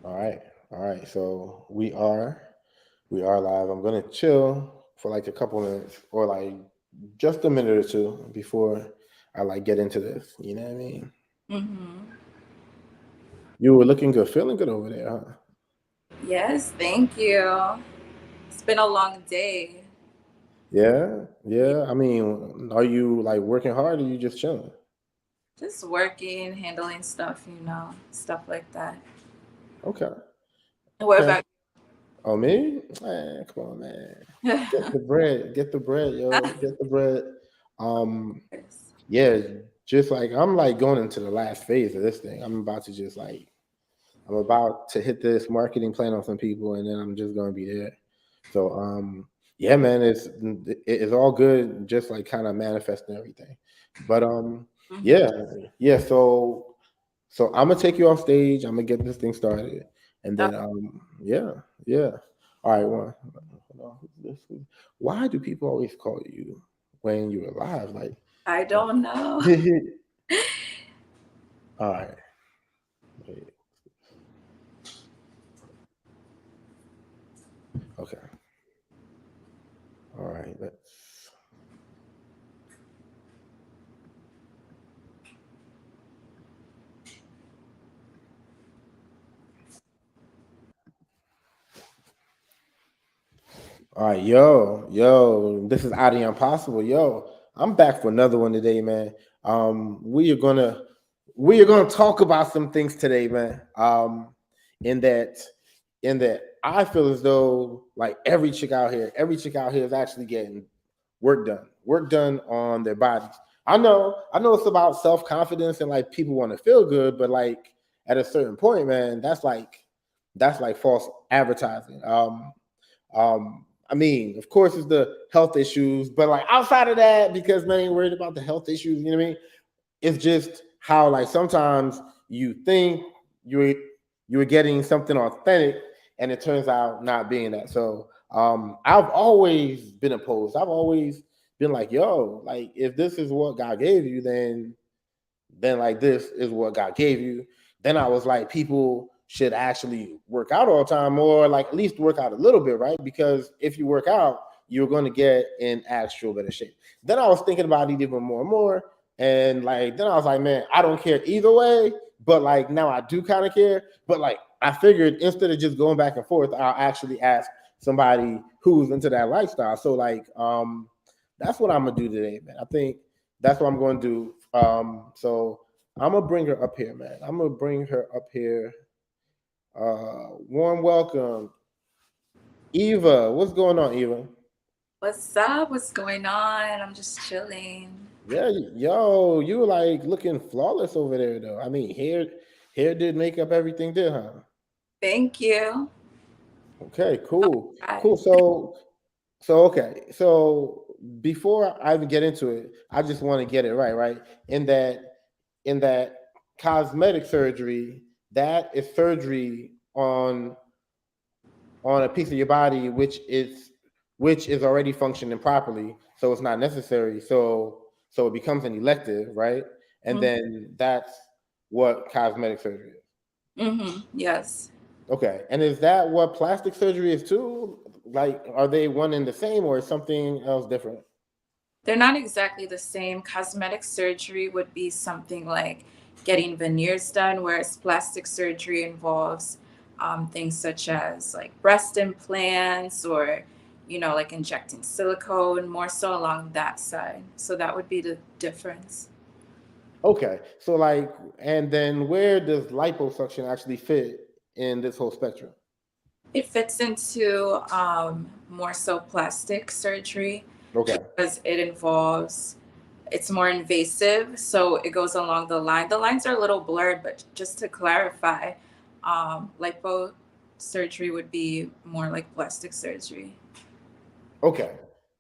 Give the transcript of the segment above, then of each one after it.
All right. All right. So we are live. I'm gonna chill for like a couple minutes or like just a minute or two before I like get into this. You know what I mean? Mm-hmm. You were looking good, feeling good over there, huh? Yes, thank you. It's been a long day. Yeah, Yeah, yeah. I mean, are you like working hard or you just chilling? just working, handling stuff, stuff like that. Okay. What Okay. about Oh me? Man, come on, man. you? Get the bread. Get the bread, yo. Get the bread. Um, yeah, just like I'm like going into the last phase of this thing. I'm about to hit this marketing plan on some people, and then I'm just gonna be there. So yeah, man, it's all good, just like kind of manifesting everything. But Hmm. yeah, yeah. So I'm gonna take you off stage. I'm gonna get this thing started, and then yeah, yeah. All right, one. Hold on, who's this? Why do people always call you when you're alive? Like, I don't know. all right, wait, okay, all right. Let's. All right, yo, this is Adi Impossible. Yo, I'm back for another one today, man. We are gonna talk about some things today, man. In that, in that, I feel as though like every chick out here is actually getting work done on their bodies. I know it's about self confidence and like people want to feel good, but like at a certain point, man, that's like false advertising. I mean, of course, it's the health issues, but like outside of that, because man ain't worried about the health issues, you know what I mean? It's just how like sometimes you think you're you're getting something authentic, and it turns out not being that. So I've always been opposed. I've always been like, yo, like if this is what God gave you, then like this is what God gave you. Then I was like, people should actually work out all the time, or like at least work out a little bit, right? Because if you work out, you're going to get in actual better shape. Then I was thinking about it even more and more, and like then I was like, man, I don't care either way, but like now I do kind of care. But like I figured instead of just going back and forth, I'll actually ask somebody who's into that lifestyle. So like that's what I'm gonna do today, man. I think that's what I'm going to do. So I'm gonna bring her up here, man. I'm gonna bring her up here. Warm welcome, Eva. What's going on, Eva? What's up? What's going on? I'm just chilling. Yeah, yo, you like looking flawless over there, though. I mean, hair did, makeup, everything did, huh? Thank you. Okay, cool, Hi. cool. Okay. So before I even get into it, I just want to get it right, right? In that, in that cosmetic surgery, that is surgery on a piece of your body which is already functioning properly, so it's not necessary. So it becomes an elective, right? And then that's what cosmetic surgery is. Mm-hmm. Yes. Okay. And is that what plastic surgery is too? Like, are they one and the same, or is something else different? They're not exactly the same. Cosmetic surgery would be something like getting veneers done, whereas plastic surgery involves things such as like breast implants or, like injecting silicone, more so along that side. So that would be the difference. Okay. So like, and then where does liposuction actually fit in this whole spectrum? It fits into more so plastic surgery Okay. because it's more invasive, so it goes along the line. The lines are a little blurred, but just to clarify, lipo surgery would be more like plastic surgery. Okay.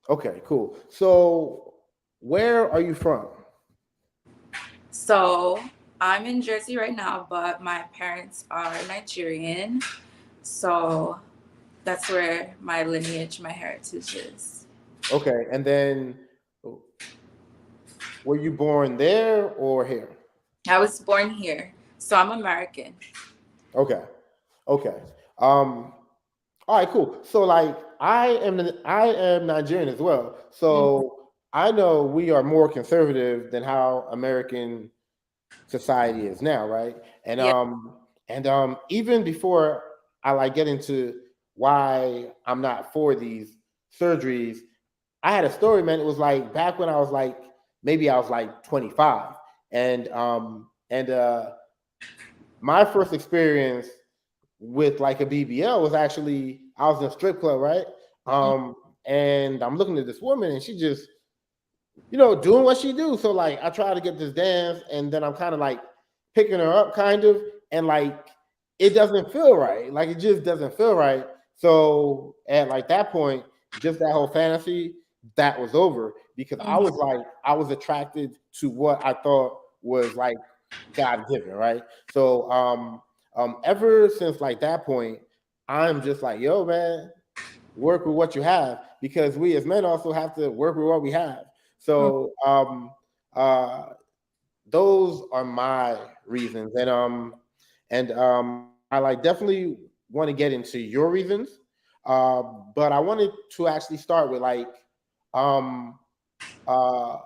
Okay, cool. So where are you from? So I'm in Jersey right now, but my parents are Nigerian, so that's where my lineage, my heritage is. Okay. And then were you born there or here? I was born here, so I'm American. Okay. Okay. Um, all right, cool. So like I am Nigerian as well. Mhm. So I know we are more conservative than how American society is now, right? And Yeah. even before I like get into why I'm not for these surgeries, I had a story, man. It was like back when I was like maybe I was like 25, and my first experience with like a BBL was actually I was in a strip club, right? Mm. And I'm looking at this woman, and she just doing what she do. So like I try to get this dance, and then I'm kind of like picking her up, kind of, and like it doesn't feel right. Like it just doesn't feel right. So at like that point, just that whole fantasy that was over because Mhm. I was attracted to what I thought was like God given, right? So ever since like that point, I'm just like, yo, man, work with what you have because we as men also have to work with what we have. Mm. So uh, those are my reasons, and I like definitely want to get into your reasons, but I wanted to actually start with like um, uh,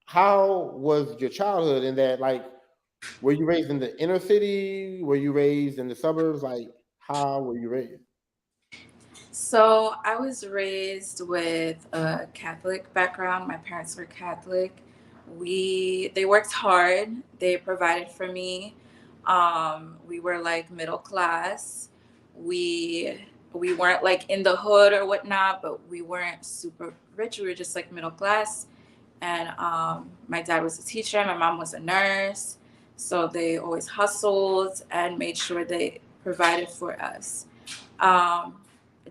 how was your childhood in that like were you raised in the inner city? Were you raised in the suburbs? Like how were you raised? So I was raised with a Catholic background. My parents were Catholic. They worked hard. They provided for me. We were like middle class. We weren't like in the hood or whatnot, but we weren't super rich. We were just like middle class. And my dad was a teacher. My mom was a nurse. So they always hustled and made sure they provided for us. Um,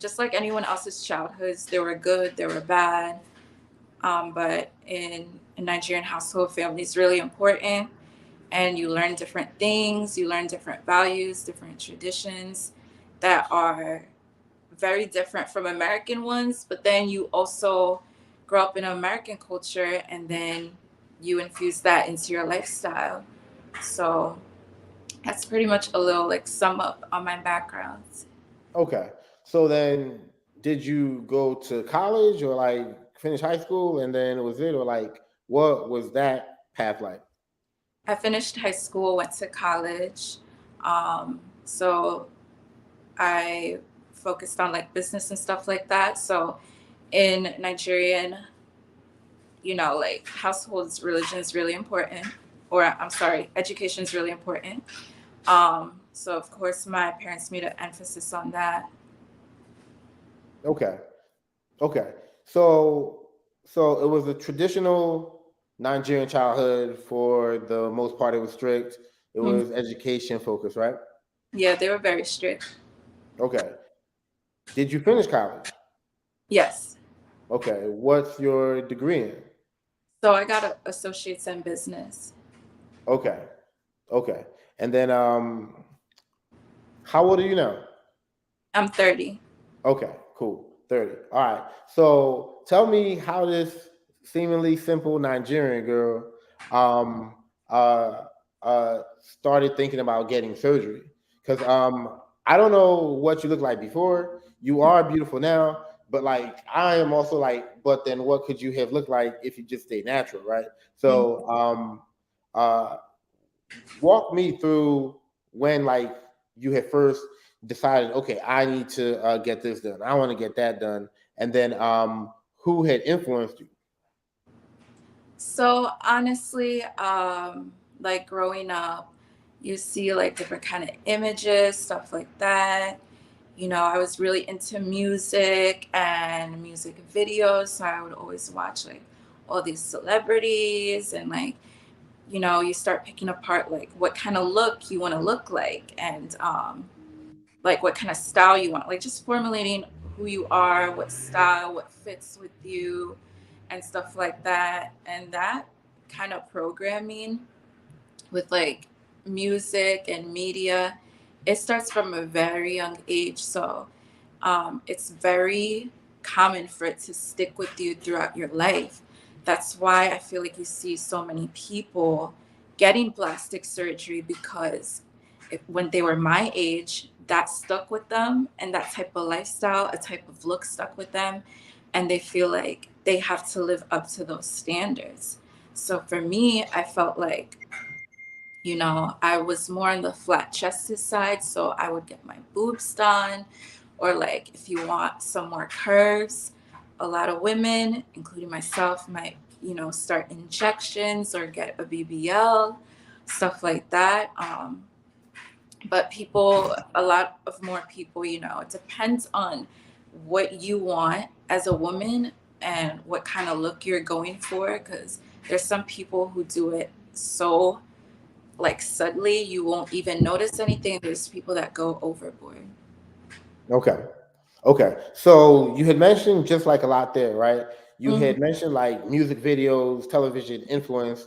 just like anyone else's childhoods, there were good, there were bad. But in a Nigerian household, family is really important, and you learn different things, you learn different values, different traditions that are very different from American ones. But then you also grow up in American culture, and then you infuse that into your lifestyle. So that's pretty much a little like sum up on my background. Okay. So then did you go to college or like finish high school and then was it or like what was that path like? I finished high school, went to college. So I focused on like business and stuff like that. So in Nigerian, like households, religion is really important, or I'm sorry, education is really important. So of course my parents made an emphasis on that. Okay. Okay. So so it was a traditional Nigerian childhood for the most part. It was strict. It Mhm. was education focused, right? Yeah, they were very strict. Okay. Did you finish college? Yes. Okay. What's your degree in? So I got a associates in business. Okay. Okay. And then how old are you now? I'm 30. Okay, cool. 30. All right. So tell me how this seemingly simple Nigerian girl um started thinking about getting surgery. Because I don't know what you look like before. You are beautiful now, but like I am also like, but then what could you have looked like if you just stayed natural, right? So uh walk me through when like you had first decided, okay, I need to get this done, I want to get that done, and then who had influenced you? So honestly, like growing up, you see like different kind of images, stuff like that. I was really into music and music videos, so I would always watch like all these celebrities and like, you start picking apart like what kind of look you want to look like and like what kind of style you want, like just formulating who you are, what style, what fits with you, and stuff like that. And that kind of programming with like music and media, it starts from a very young age. So it's very common for it to stick with you throughout your life. That's why I feel like you see so many people getting plastic surgery because when they were my age, that stuck with them, and that type of lifestyle, a type of look stuck with them, and they feel like they have to live up to those standards. So for me, I felt like, I was more on the flat chested side, so I would get my boobs done, or like if you want some more curves, a lot of women, including myself, might, start injections or get a BBL, stuff like that. But people, a lot of more people, it depends on what you want as a woman and what kind of look you're going for, because there's some people who do it so like subtly you won't even notice anything. There's people that go overboard. Okay. Okay. So you had mentioned just like a lot there, right? You Mhm. had mentioned like music videos, television influence,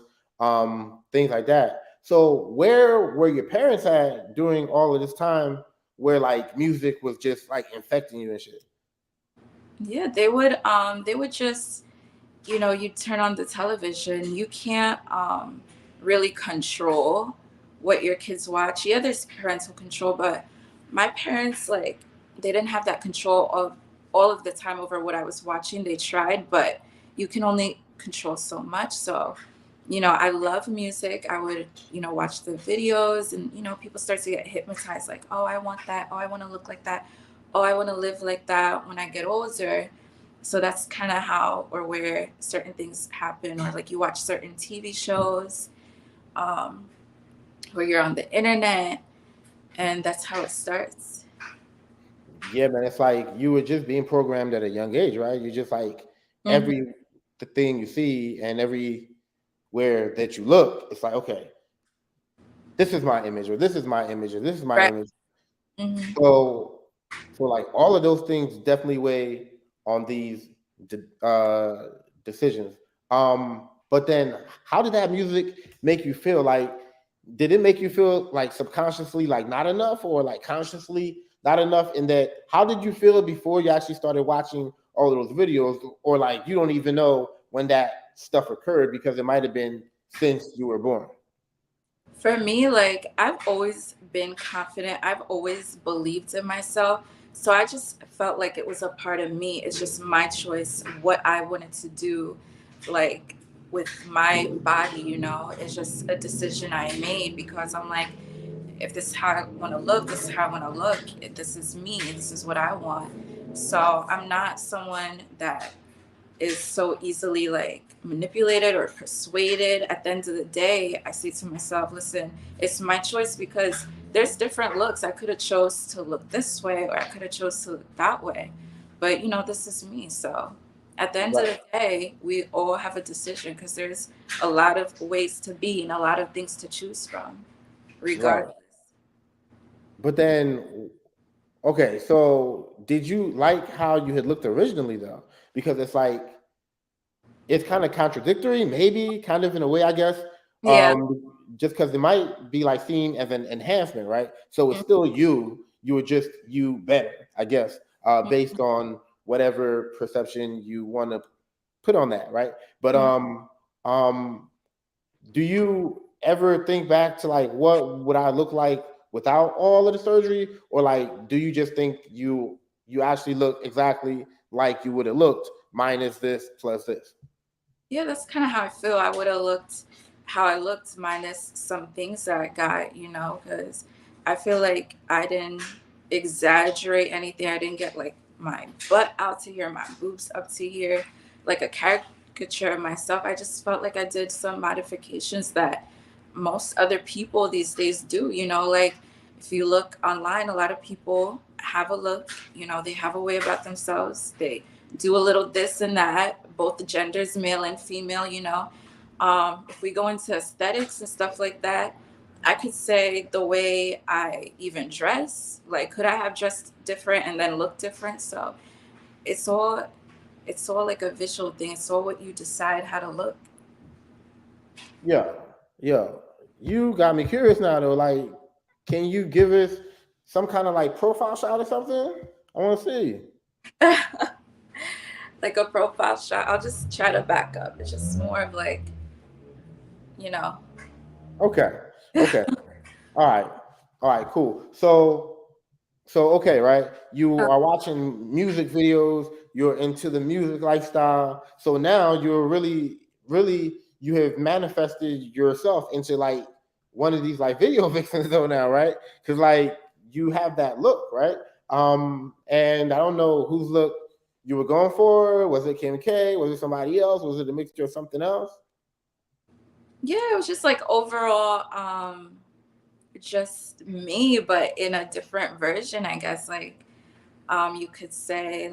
things like that. So where were your parents at during all of this time where like music was just like infecting you and shit? Yeah, they would just, you turn on the television, you can't really control what your kids watch. Yeah, there's parental control, but my parents, like, they didn't have that control of all of the time over what I was watching. They tried, but you can only control so much. So, I love music. I would, watch the videos, and people start to get hypnotized, like, oh, I want that, oh, I want to look like that, oh, I want to live like that when I get older. So that's kind of how or where certain things happen, or like you watch certain TV shows, um, where you're on the internet, and that's how it starts. Yeah, man, it's like you were just being programmed at a young age, right? You just like Hmm. every the thing you see and everywhere that you look, it's like, okay, this is my image, or this is my image, or this is my Right. image. Hmm. So, so like all of those things definitely weigh on these decisions. But then, how did that music make you feel? Like, did it make you feel like subconsciously like not enough, or like consciously not enough? In that, how did you feel before you actually started watching all of those videos, or like you don't even know when that stuff occurred because it might have been since you were born? For me, like, I've always been confident. I've always believed in myself. So I just felt like it was a part of me. It's just my choice what I wanted to do, like, with my body, It's just a decision I made, because I'm like, if this is how I want to look, this is how I want to look. If this is me, this is what I want. So I'm not someone that is so easily like manipulated or persuaded. At the end of the day, I say to myself, listen, it's my choice, because there's different looks. I could have chose to look this way, or I could have chose to look that way. But this is me. So at the end of Right, the day, we all have a decision, because there's a lot of ways to be and a lot of things to choose from, right. regardless. But then, okay, so did you like how you had looked originally though? Because it's like it's kind of contradictory, maybe kind of in a way, I guess. Yeah. Just because it might be like seen as an enhancement, right? So it's still you. You were just you better, I guess, based on whatever perception you want to put on that, right? But Mhm. um, do you ever think back to like what would I look like without all of the surgery, or like do you just think you actually look exactly like you would have looked minus this plus this? Yeah, that's kind of how I feel. I would have looked how I looked minus some things that I got, because I feel like I didn't exaggerate anything. I didn't get like my butt out to here, my boobs up to here, like a caricature of myself. I just felt like I did some modifications that most other people these days do, like if you look online, a lot of people have a look, they have a way about themselves. They do a little this and that, both the genders, male and female. If we go into aesthetics and stuff like that, I could say the way I even dress, like, could I have dressed different and then look different? So it's all it's all like a visual thing. It's all what you decide how to look. Yeah, yeah. You got me curious now though. Like, can you give us some kind of like profile shot or something? I want to see. Like a profile shot. I'll just try to back up. It's just more of like, you know. Okay, okay. All right, all right. Cool. So So okay, right? You Uh, are watching music videos, you're into the music lifestyle. So now you're really you have manifested yourself into like one of these like video vixens though now, right? Because like you have that look, right? And I don't know whose look you were going for. Was it Kim K? Was it somebody else? Was it a mixture of something else? yeah, it was just like overall, just me, but in a different version, I guess. Like, you could say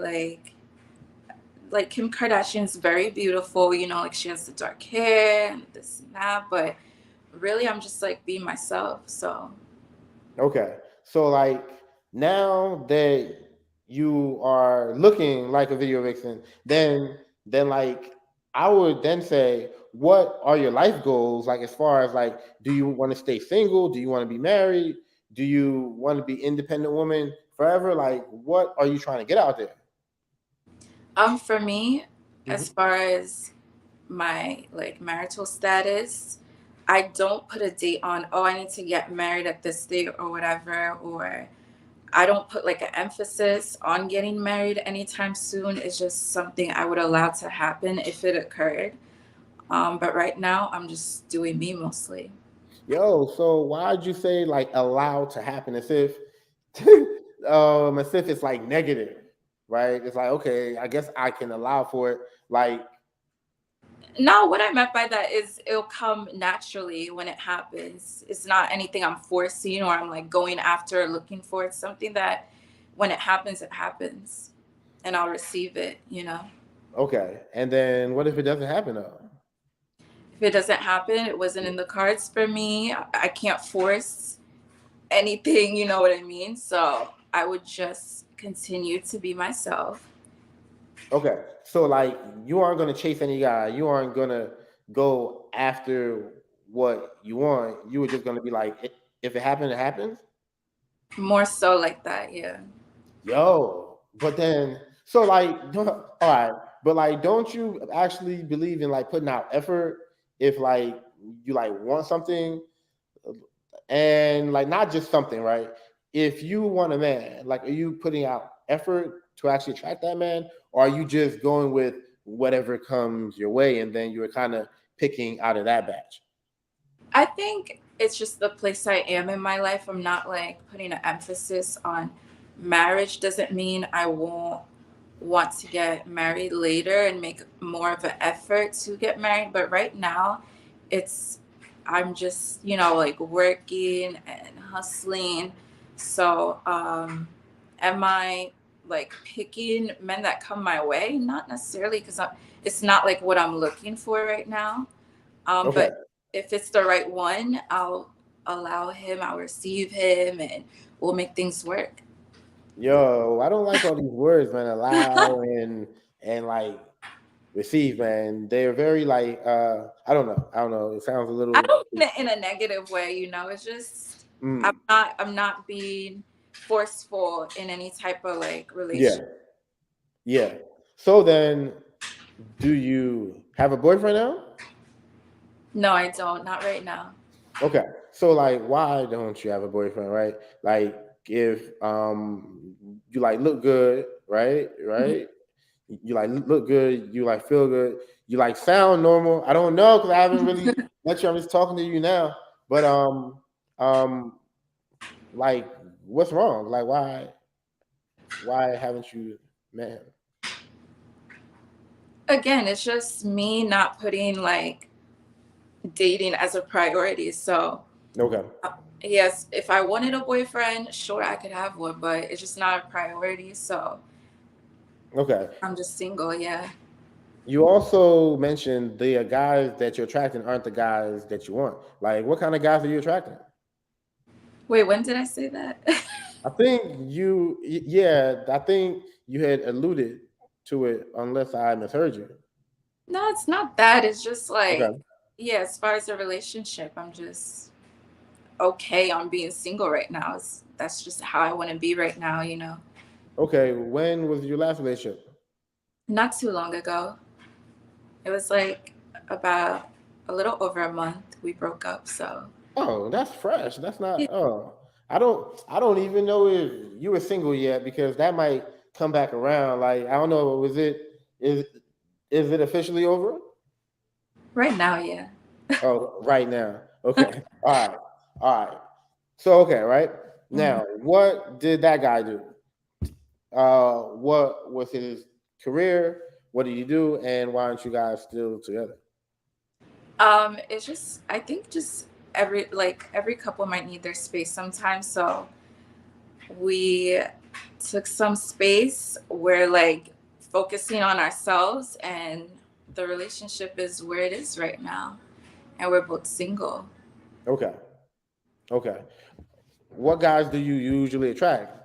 like Kim Kardashian's very beautiful, you know, like she has the dark hair and this and that, but really I'm just like being myself. So Okay. So like now that you are looking like a video vixen, then like I would then say, what are your life goals? Like as far as like, do you want to stay single? Do you want to be married? Do you want to be independent woman forever? Like what are you trying to get out there? for me, Mhm. as far as my like marital status, I don't put a date on, oh, I need to get married at this date or whatever, or I don't put like an emphasis on getting married anytime soon. It's just something I would allow to happen if it occurred. But right now, I'm just doing me mostly. Yo, so why'd you say like allow to happen as if as if it's like negative, right? It's like, okay, I guess I can allow for it. Like, No, what I meant by that is it'll come naturally when it happens. It's not anything I'm forcing or I'm like going after or looking for. It's something that when it happens and I'll receive it, you know. okay. And then what if it doesn't happen though? If it doesn't happen, it wasn't in the cards for me. I can't force anything, you know what I mean? So I would just continue to be myself. Okay. So like you aren't gonna chase any guy, you aren't gonna go after what you want. You were just gonna be like, if it happens, it happens. More so like that, yeah. Yo, but then so like all right, but like don't you actually believe in like putting out effort if like you like want something and like not just something, right? If you want a man, like are you putting out effort to actually attract that man, or are you just going with whatever comes your way and then you're kind of picking out of that batch? I think it's just the place I am in my life. I'm not like putting an emphasis on marriage. Doesn't mean I won't want to get married later and make more of an effort to get married. But right now, it's, I'm just, you know, like working and hustling. So, am I like picking men that come my way? Not necessarily because it's not like what I'm looking for right now. Okay. But if it's the right one, I'll allow him, I'll receive him, and we'll make things work. Yo, I don't like all these words, man. Allow and like receive, man. They're very like I don't know. I don't know. It sounds a I little don't mean it in a negative way, you know. It's just mm, I'm not being forceful in any type of like yeah, relationship. yeah. So then do you have a boyfriend now? No, I don't. Not right now. Okay. So like why don't you have a boyfriend, right? Like if you like look good, right? Mhm. Right? You like look good, you like feel good, you like sound normal. I don't know because I haven't really met you. I'm just talking to you now. But um like what's wrong? Like why haven't you met him? Again, it's just me not putting like dating as a priority. So, Okay. yes, if I wanted a boyfriend, sure, I could have one, but it's just not a priority. So, Okay. I'm just single, yeah. You also mentioned the guys that you're attracting aren't the guys that you want. Like, what kind of guys are you attracting? Wait, when did I say that? I think yeah, I think you had alluded to it, unless I misheard you. No, it's not that. It's just like, Okay. yeah, as far as a relationship, I'm just okay on being single right now. That's just how I want to be right now, you know. Okay. When was your last relationship? Not too long ago. It was like about a little over a month we broke up. So, Oh, that's fresh. That's not. yeah. Oh, I don't even know if you were single yet because that might come back around. Like I don't know, is is it officially over? Right now, yeah. Oh, right now. Okay. All right. All right. So okay, right? Mhm. Now, what did that guy do? What was his career? What did he do? And why aren't you guys still together? It's just I think just every couple might need their space sometimes. So we took some space. We're like focusing on ourselves, and the relationship is where it is right now. And we're both single. Okay. Okay. What guys do you usually attract?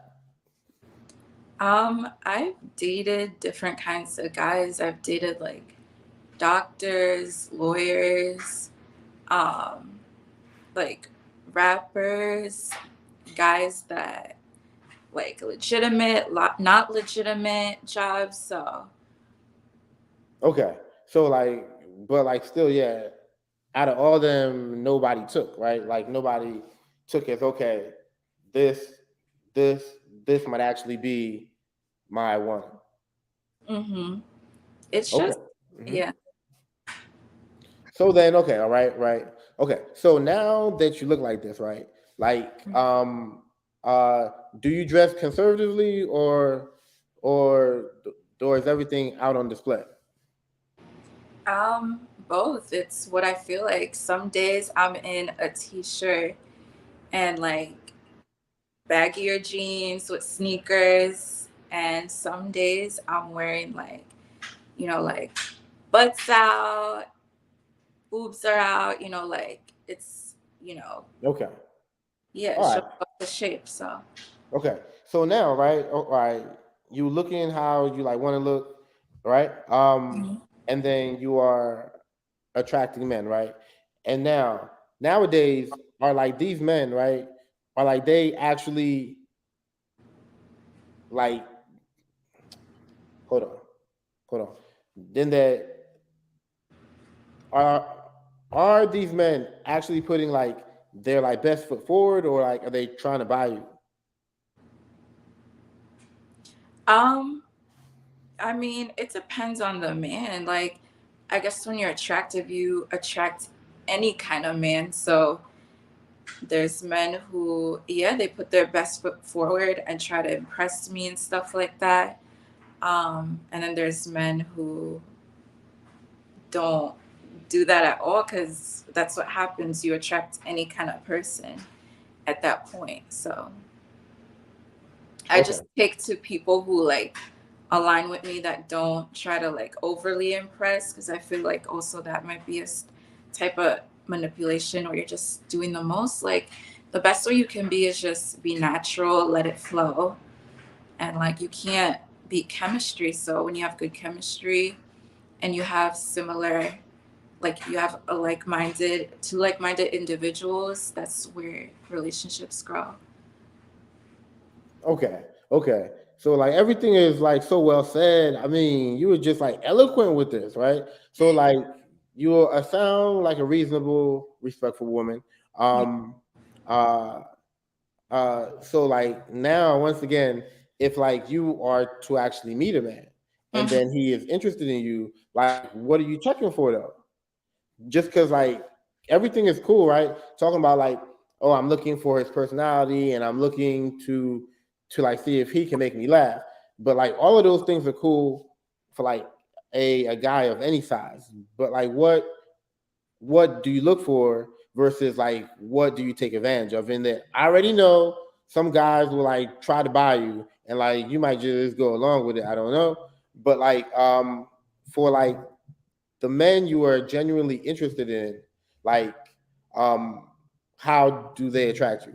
I've dated different kinds of guys. I've dated like doctors, lawyers, um, like rappers, guys that like legitimate, not legitimate jobs. So, Okay. So like, but like still, yeah. Out of all them, nobody took, right? Like nobody took as okay, this, this, this might actually be my one. hmm it's Okay. just, hmm yeah. So then, okay, all right, right. Okay. So now that you look like this, right? Like, uh, do you dress conservatively or or is everything out on display? Both. It's what I feel like. Some days I'm in a t-shirt and like baggier jeans with sneakers, and some days I'm wearing like, like butts out, boobs are out, like it's, Okay. yeah, All show right. off the shape. So, Okay. So now, right? All right. You looking how you like want to look, right? mhm. And then you are attracting men, right? And now nowadays are like these men, right? Are like they actually like hold on, hold on. Then that are are these men actually putting like their like best foot forward, or like are they trying to buy you? um, I mean, it depends on the man. Like, I guess when you're attractive, you attract any kind of man. So there's men who, yeah, they put their best foot forward and try to impress me and stuff like that. And then there's men who don't do that at all because that's what happens. You attract any kind of person at that point. So I Okay. just pick to people who like align with me that don't try to like overly impress because I feel like also that might be type of manipulation or you're just doing the most. Like the best way you can be is just be natural, let it flow. And like you can't beat chemistry. So when you have good chemistry and you have similar like you have a two like-minded individuals, that's where relationships grow. Okay. Okay. So like everything is like so well said. I mean, you were just like eloquent with this, right? So like you're a sound like a reasonable, respectful woman. Yeah. Um uh so like now once again, if like you are to actually meet a man and Mhm. then he is interested in you, like what are you checking for though? Just because like everything is cool, right? Talking about like, oh, I'm looking for his personality and I'm looking to like see if he can make me laugh. But like all of those things are cool for like a guy of any size. But like what do you look for versus like what do you take advantage of? In that I already know some guys will like try to buy you and like you might just go along with it. I don't know. But like for like the men you are genuinely interested in, like, um, how do they attract you?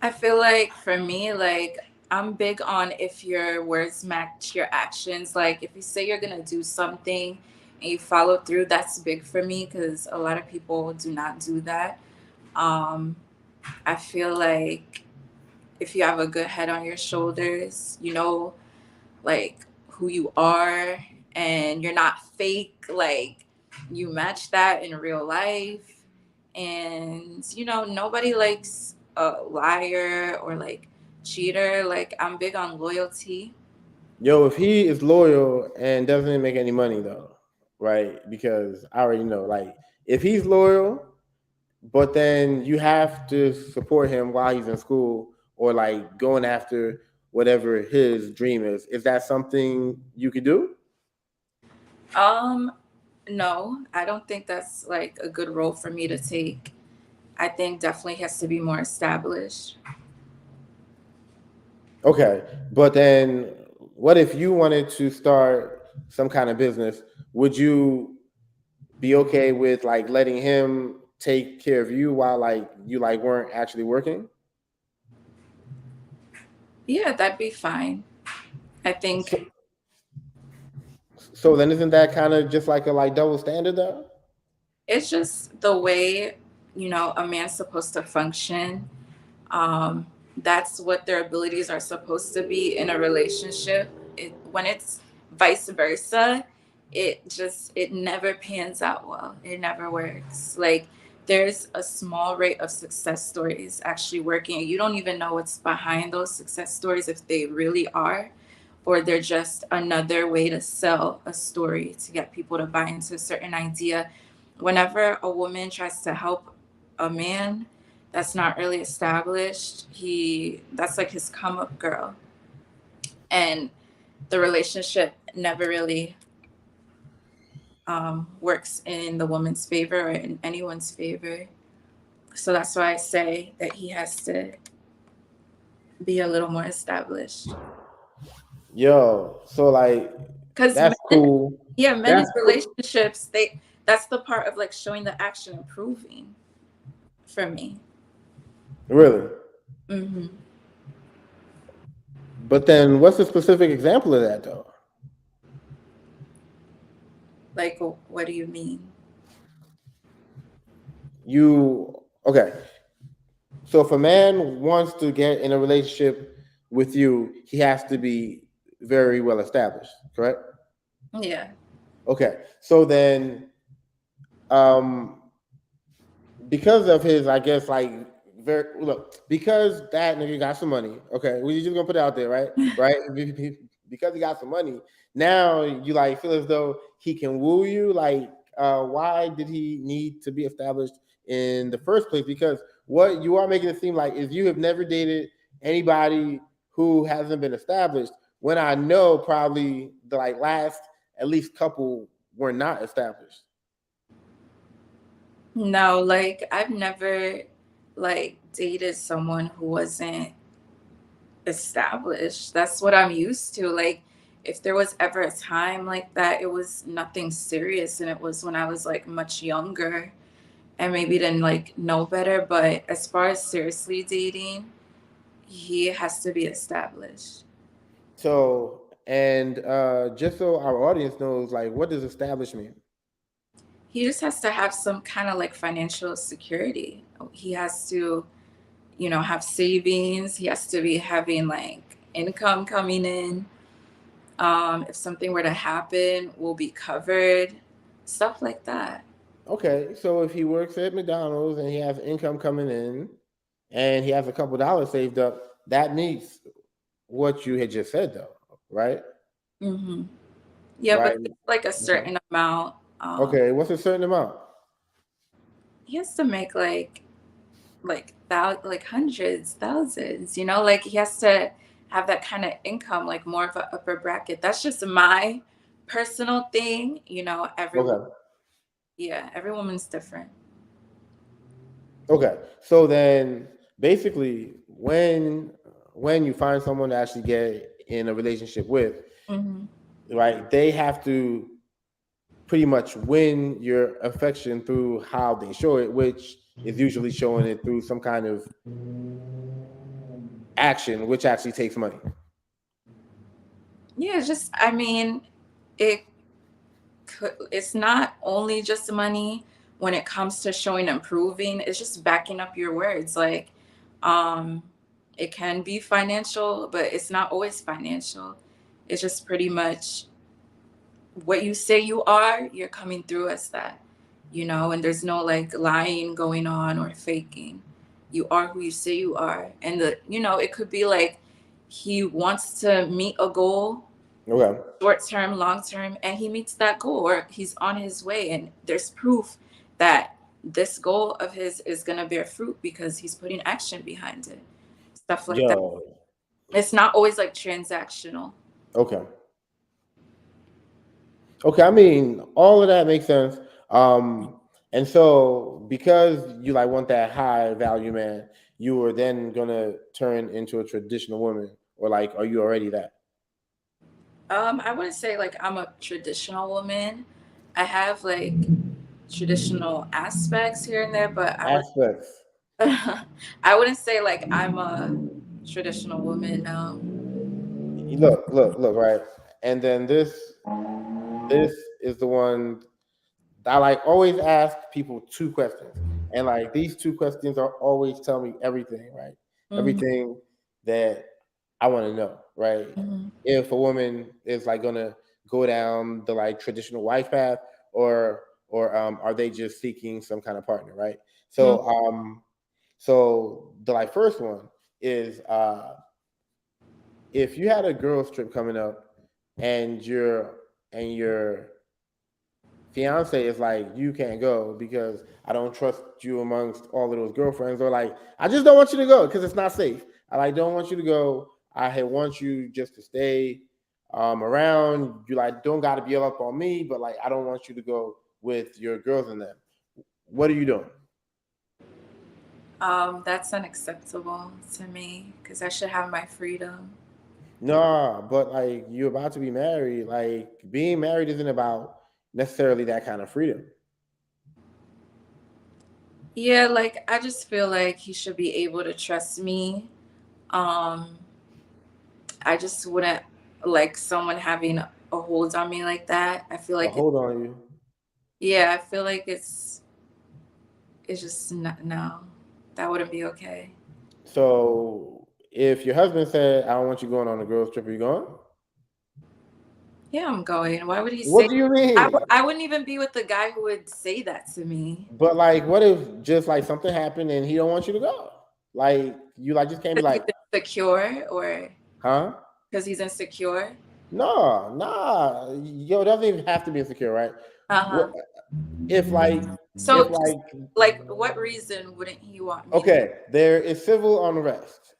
I feel like for me, like I'm big on if your words match your actions. Like if you say you're gonna do something and you follow through, that's big for me because a lot of people do not do that. Um, I feel like if you have a good head on your shoulders, like who you are and you're not fake, like you match that in real life. And nobody likes a liar or like cheater. Like I'm big on loyalty. Yo, if he is loyal and doesn't make any money though, right? Because I already know, like, if he's loyal, but then you have to support him while he's in school or like going after whatever his dream is. Is that something you could do? Um, no, I don't think that's like a good role for me to take. I think definitely has to be more established. Okay, but then what if you wanted to start some kind of business? Would you be okay with like letting him take care of you while like you like weren't actually working? Yeah, that'd be fine. I think So, so then isn't that kind of just like a like double standard though? it's just the way, a man's supposed to function. Um, that's what their abilities are supposed to be in a relationship. When it's vice versa, it never pans out well. It never works. Like there's a small rate of success stories actually working. You don't even know what's behind those success stories if they really are, or they're just another way to sell a story to get people to buy into a certain idea. Whenever a woman tries to help a man that's not really established, that's like his come up girl. And the relationship never really works in the woman's favor or in anyone's favor. So that's why I say that he has to be a little more established. Yo, so like Because that's men, cool. yeah, men in That's cool. relationships, that's the part of like showing the action improving for me. Really. Hmm. But then what's a specific example of that though? Like, what do you mean? You okay. So if a man wants to get in a relationship with you, he has to be very well established, correct? Yeah. Okay. So then um because of his, I guess, like very look, because that nigga got some money. Okay, we just gonna put it out there, right? Right? Because he got some money. Now you like feel as though he can woo you. Like, why did he need to be established in the first place? Because what you are making it seem like is you have never dated anybody who hasn't been established. When I know probably the like last at least couple were not established. No, like I've never like dated someone who wasn't established. That's what I'm used to. Like if there was ever a time like that, it was nothing serious and it was when I was like much younger and maybe didn't like know better, but as far as seriously dating, he has to be established. So, and just so our audience knows, like, what does established mean? He just has to have some kind of like financial security. He has to, have savings. He has to be having like income coming in. If something were to happen, will be covered. Stuff like that. Okay, so if he works at McDonald's and he has income coming in and he has a couple dollars saved up, that meets what you had just said, though, right? Hmm. Yeah, but Right. it's like a Okay. certain amount. Okay. What's a certain amount? He has to make like hundreds, thousands. Like he has to have that kind of income, like more of an upper bracket. That's just my personal thing. Okay. Yeah, every woman's different. Okay. So then, basically, when you find someone to actually get in a relationship with, Hmm. right, they have to pretty much win your affection through how they show it, which is usually showing it through some kind of action, which actually takes money. Yeah, it's just I mean, it it's not only just money when it comes to showing improving. It's just backing up your words. Like, um, it can be financial, but it's not always financial. It's just pretty much what you say you are, you're coming through as that, and there's no like lying going on or faking. you are who you say you are. And it could be like he wants to meet a goal, Okay. short term, long term, and he meets that goal, or he's on his way. And there's proof that this goal of his is going to bear fruit because he's putting action behind it. Stuff like that. Yo. It's not always like transactional. Okay. Okay. I mean, all of that makes sense. And so because you like want that high value man, you were then gonna turn into a traditional woman, or like, are you already that? I wouldn't say like I'm a traditional woman. I have like traditional aspects here and there, but Aspects. I wouldn't say like I'm a traditional woman. Look, right? And then this is the one I like always ask people two questions. And like these two questions are always tell me everything, right? Mhm, Everything that I want to know, right? mhm, If a woman is like gonna go down the like traditional wife path, or are they just seeking some kind of partner, right? mhm. So the like first one is if you had a girls trip coming up and your fiance is like, you can't go because I don't trust you amongst all of those girlfriends, or like, I just don't want you to go because it's not safe. I like don't want you to go. Want you just to stay around. You like don't got to be up on me, but like I don't want you to go with your girls and them. What are you doing? That's unacceptable to me because I should have my freedom. Nah, but like you're about to be married. Like being married isn't about necessarily that kind of freedom. Yeah, like I just feel like he should be able to trust me. Um, I just wouldn't like someone having a hold on me like that. I feel But like hold on, you. yeah, I feel like it's just not, no, that wouldn't be okay. So if your husband said, "I don't want you going on a girls trip," are you going? Yeah, I'm going. Why would he What say? do you mean? I wouldn't even be with the guy who would say that to me. But like, what if just like something happened and he don't want you to go? Like you like just can't be Because like, he's insecure, or huh? because he's insecure. No, nah. Yo, it doesn't even have to be insecure, right? Uh What huh. if like if So, just like like, what reason wouldn't he want me to? okay, there is civil unrest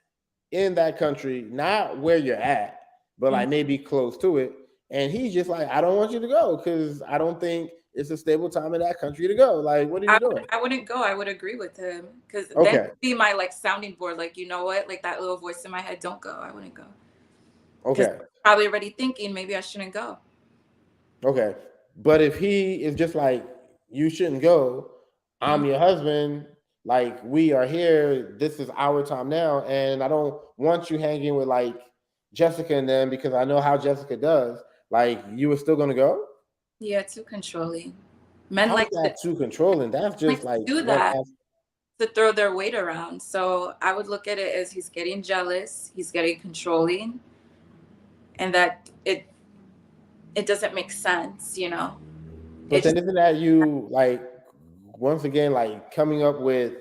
in that country, not where you're at, but Mhm. like maybe close to it. And he's just like, I don't want you to go because I don't think it's a stable time in that country to go. Like, what are you doing? I wouldn't go. I would agree with him because then Okay, he'd be my like sounding board. Like, you know what? Like that little voice in my head, don't go. I wouldn't go because okay, probably already thinking maybe I shouldn't go. okay. But if he is just like, you shouldn't go, I'm Mhm. your husband, like we are here, this is our time now, and I don't want you hanging with like Jessica and them because I know how Jessica does. Like, you were still gonna go? Yeah, too controlling. Men How is like to that too controlling? That's like just to like do one that, aspect. to throw their weight around. So I would look at it as he's getting jealous, he's getting controlling, and that it doesn't make sense. But It just then isn't that you like once again like coming up with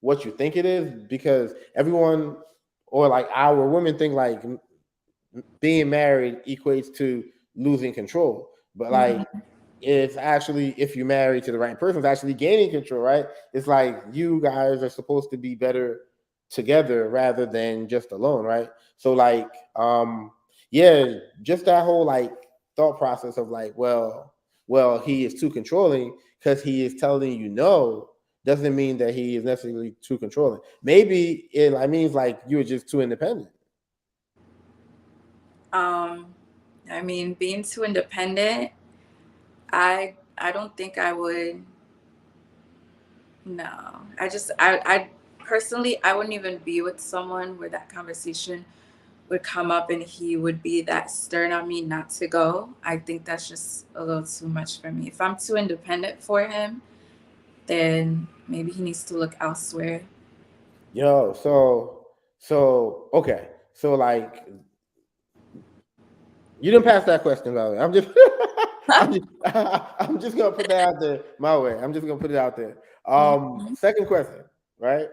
what you think it is? Because everyone or like our women think like being married equates to losing control. But like Mhm. it's actually if you marry to the right person, it's actually gaining control, right? It's like you guys are supposed to be better together rather than just alone, right? So like yeah, just that whole like thought process of like, well, he is too controlling because he is telling you no doesn't mean that he is necessarily too controlling. Maybe it like means like you're just too independent. um I mean, being too independent, I don't think I would. No, I personally, I wouldn't even be with someone where that conversation would come up and he would be that stern on me not to go. I think that's just a little too much for me. If I'm too independent for him, then maybe he needs to look elsewhere. Yo, so okay. So like you didn't pass that question, by the way. I'm just, I'm just gonna put that out there my way. I'm just gonna put it out there. Mhm. Second question, right?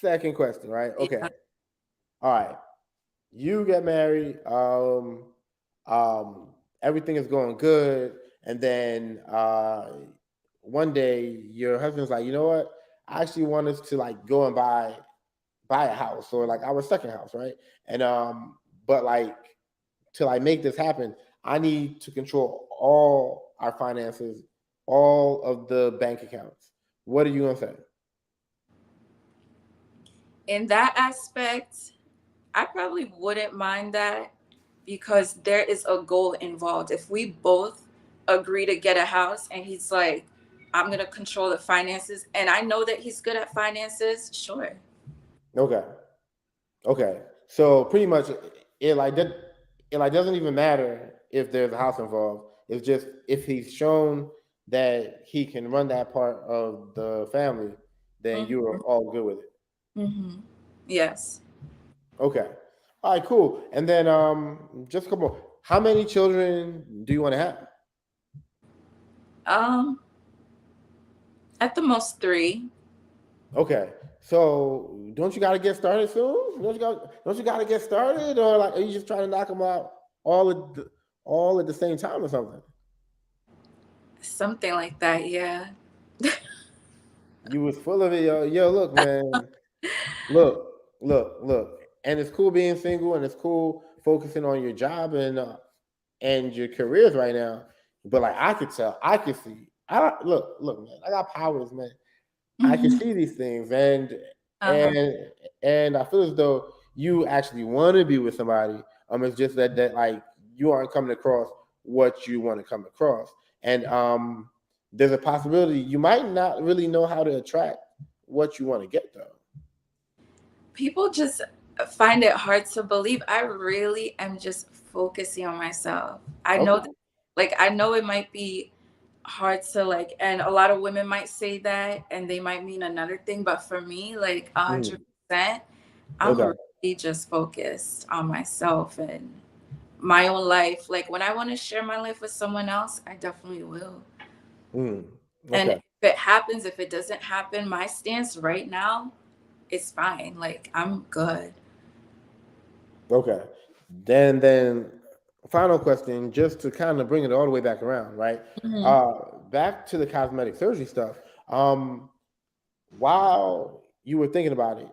Second question, right? Yeah. Okay. All right. You get married. Everything is going good, and then one day your husband's like, you know what? I actually want us to like go and buy a house or like our second house, right? And but like to like make this happen, I need to control all our finances, all of the bank accounts. What are you gonna say? In that aspect, I probably wouldn't mind that because there is a goal involved. If we both agree to get a house and he's like, I'm going to control the finances, and I know that he's good at finances, sure. Okay. Okay. So pretty much it like that it like doesn't even matter if there's a house involved. It's just if he's shown that he can run that part of the family, then you are Hmm. all good with it. Hmm. Yes. Okay. All right, cool. And then just a couple, how many children do you want to have? Um, at the most three. Okay. So don't you gotta get started soon? Don't you gotta get started? Or like are you just trying to knock them out all all at the same time or something? Something like that, yeah. You was full of it, yo. Yo, look, man. Look, look. And it's cool being single, and it's cool focusing on your job and your careers right now. But like, I could tell, I could see. I don't look, man. I got powers, man. I can Hmm. see these things, and Uh-huh. and and I feel as though you actually want to be with somebody. It's just that like you aren't coming across what you want to come across, and there's a possibility you might not really know how to attract what you want to get though. People just find it hard to believe. I really am just focusing on myself. I know that, Okay. like, I know it might be hard to like, and a lot of women might say that and they might mean another thing, but for me, like, Mhm. 100%, I'm Okay. really just focused on myself and my own life. Like, when I want to share my life with someone else, I definitely will. Mm. And Okay. if it happens, if it doesn't happen, my stance right now is fine. Like, I'm good. Okay. Then final question, just to kind of bring it all the way back around, right? Mhm. Back to the cosmetic surgery stuff. Um, while you were thinking about it,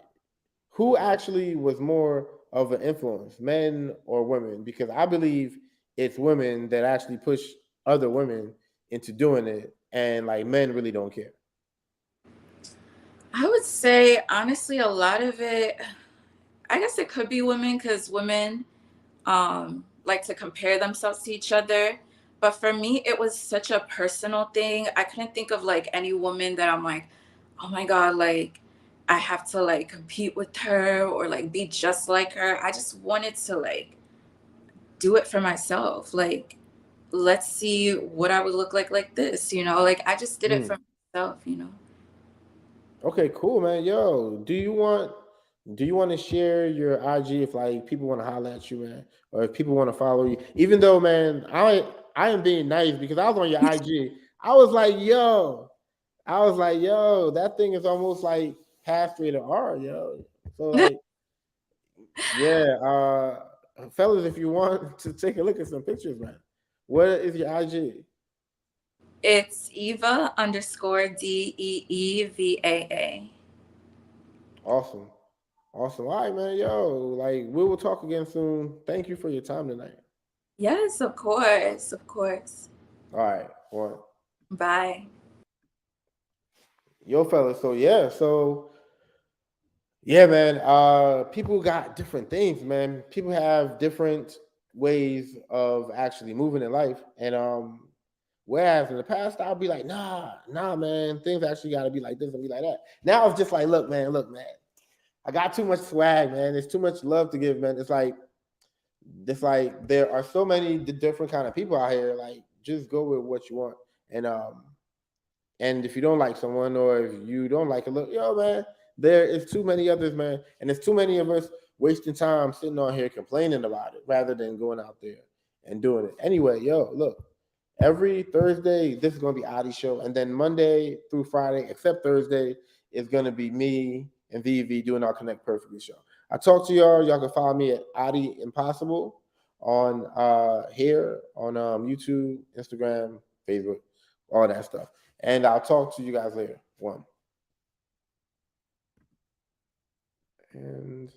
who actually was more of an influence, men or women? Because I believe it's women that actually push other women into doing it, and like men really don't care. I would say, honestly, a lot of it, I guess it could be women because women like to compare themselves to each other. But for me, it was such a personal thing. I couldn't think of like any woman that I'm like, oh my God, like I have to like compete with her or like be just like her. I just wanted to like do it for myself. Like, let's see what I would look like this, Like I just did it for Mm. myself. Okay, cool, man. Yo, do you want to share your IG if like people want to holler at you, man, or if people want to follow you? Even though, man, I am being nice because I was on your IG. I was like, yo, that thing is almost like past rated R, yo. So like, yeah, fellas, if you want to take a look at some pictures, man, what is your IG? It's Eva underscore DEEVAA. Awesome, awesome. All right, man, yo, like we will talk again soon. Thank you for your time tonight. Yes, of course. Of course. All right, one. Bye. Yo, fellas. So yeah, man. People got different things, man. People have different ways of actually moving in life, and whereas in the past I'll be like, nah, man, things actually got to be like this and be like that. Now it's just like, look, man. I got too much swag, man. There's too much love to give, man. It's like there are so many different kind of people out here. Like, just go with what you want, and if you don't like someone or if you don't like a look, yo, man, there is too many others, man. And there's too many of us wasting time sitting on here complaining about it rather than going out there and doing it. Anyway, yo, look, every Thursday, this is going to be Adi show. And then Monday through Friday, except Thursday, is going to be me and VV doing our Connect Perfectly show. I talk to y'all. Y'all can follow me at Adi Impossible on here on YouTube, Instagram, Facebook, all that stuff. And I'll talk to you guys later. One. And